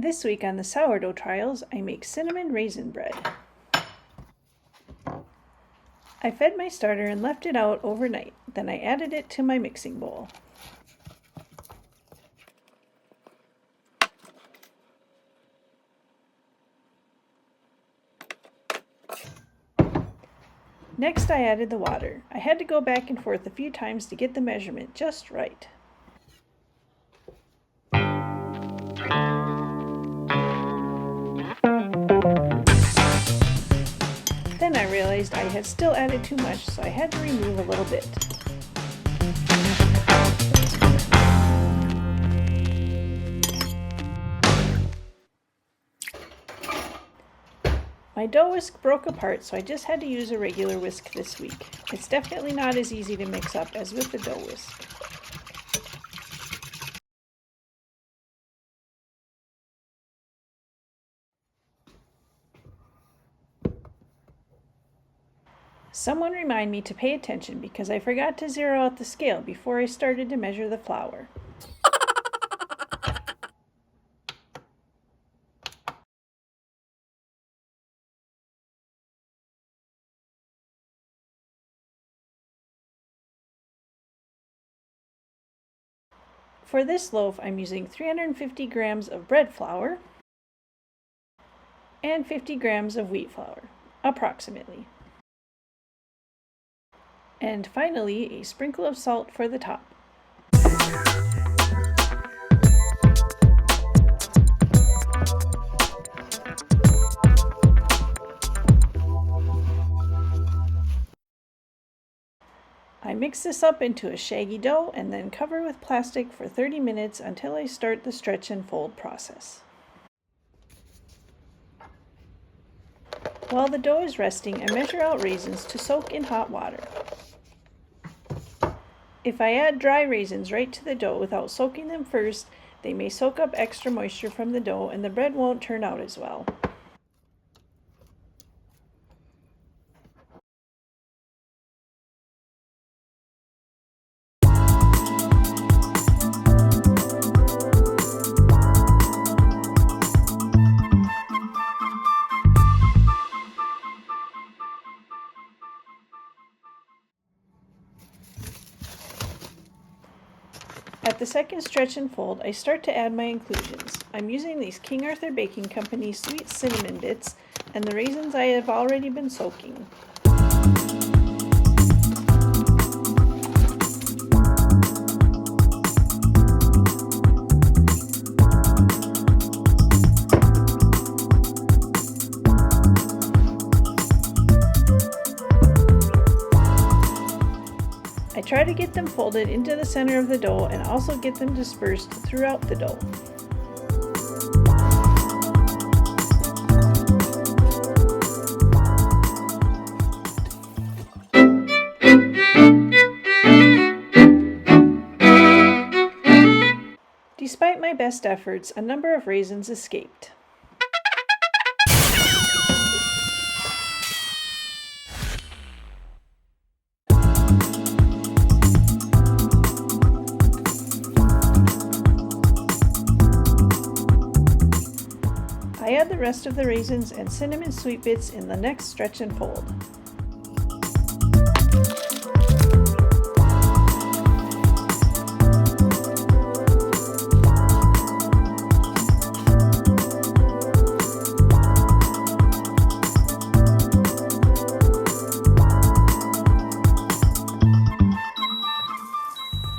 This week on the sourdough trials, I make cinnamon raisin bread. I fed my starter and left it out overnight. Then I added it to my mixing bowl. Next, I added the water. I had to go back and forth a few times to get the measurement just right. Then I realized I had still added too much, so I had to remove a little bit. My dough whisk broke apart, so I just had to use a regular whisk this week. It's definitely not as easy to mix up as with the dough whisk. Someone remind me to pay attention because I forgot to zero out the scale before I started to measure the flour. For this loaf, I'm using 350 grams of bread flour and 50 grams of wheat flour, approximately. And finally, a sprinkle of salt for the top. I mix this up into a shaggy dough and then cover with plastic for 30 minutes until I start the stretch and fold process. While the dough is resting, I measure out raisins to soak in hot water. If I add dry raisins right to the dough without soaking them first, they may soak up extra moisture from the dough and the bread won't turn out as well. At the second stretch and fold, I start to add my inclusions. I'm using these King Arthur Baking Company sweet cinnamon bits and the raisins I have already been soaking. I try to get them folded into the center of the dough and also get them dispersed throughout the dough. Despite my best efforts, a number of raisins escaped. I add the rest of the raisins and cinnamon sweet bits in the next stretch and fold.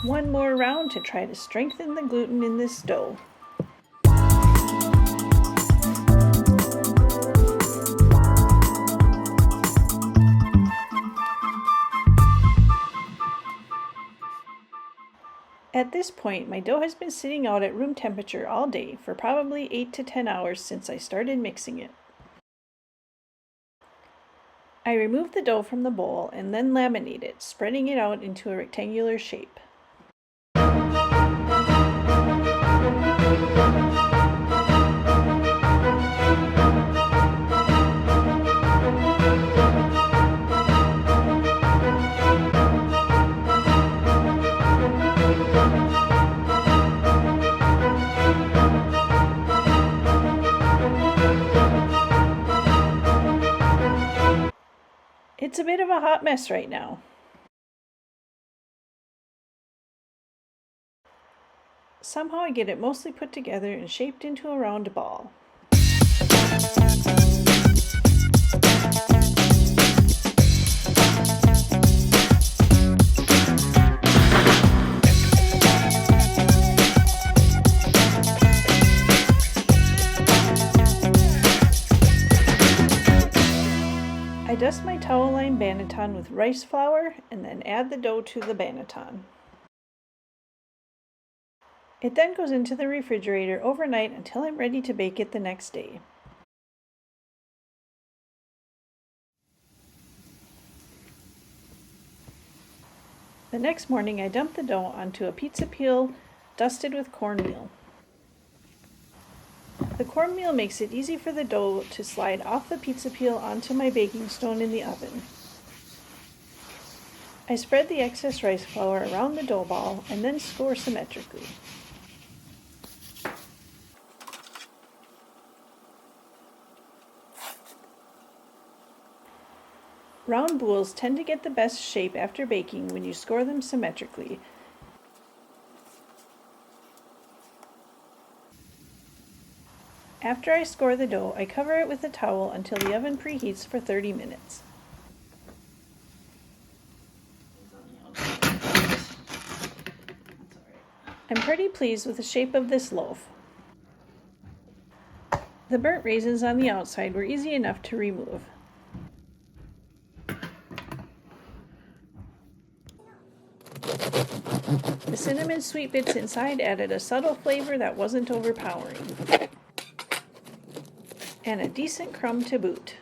One more round to try to strengthen the gluten in this dough. At this point, my dough has been sitting out at room temperature all day for probably 8 to 10 hours since I started mixing it. I remove the dough from the bowl and then laminate it, spreading it out into a rectangular shape. bit of a hot mess right now. Somehow I get it mostly put together and shaped into a round ball. I dust my towel-lined banneton with rice flour and then add the dough to the banneton. It then goes into the refrigerator overnight until I'm ready to bake it the next day. The next morning I dump the dough onto a pizza peel dusted with cornmeal. The cornmeal makes it easy for the dough to slide off the pizza peel onto my baking stone in the oven. I spread the excess rice flour around the dough ball and then score symmetrically. Round boules tend to get the best shape after baking when you score them symmetrically. After I score the dough, I cover it with a towel until the oven preheats for 30 minutes. I'm pretty pleased with the shape of this loaf. The burnt raisins on the outside were easy enough to remove. The cinnamon sweet bits inside added a subtle flavor that wasn't overpowering. And a decent crumb to boot.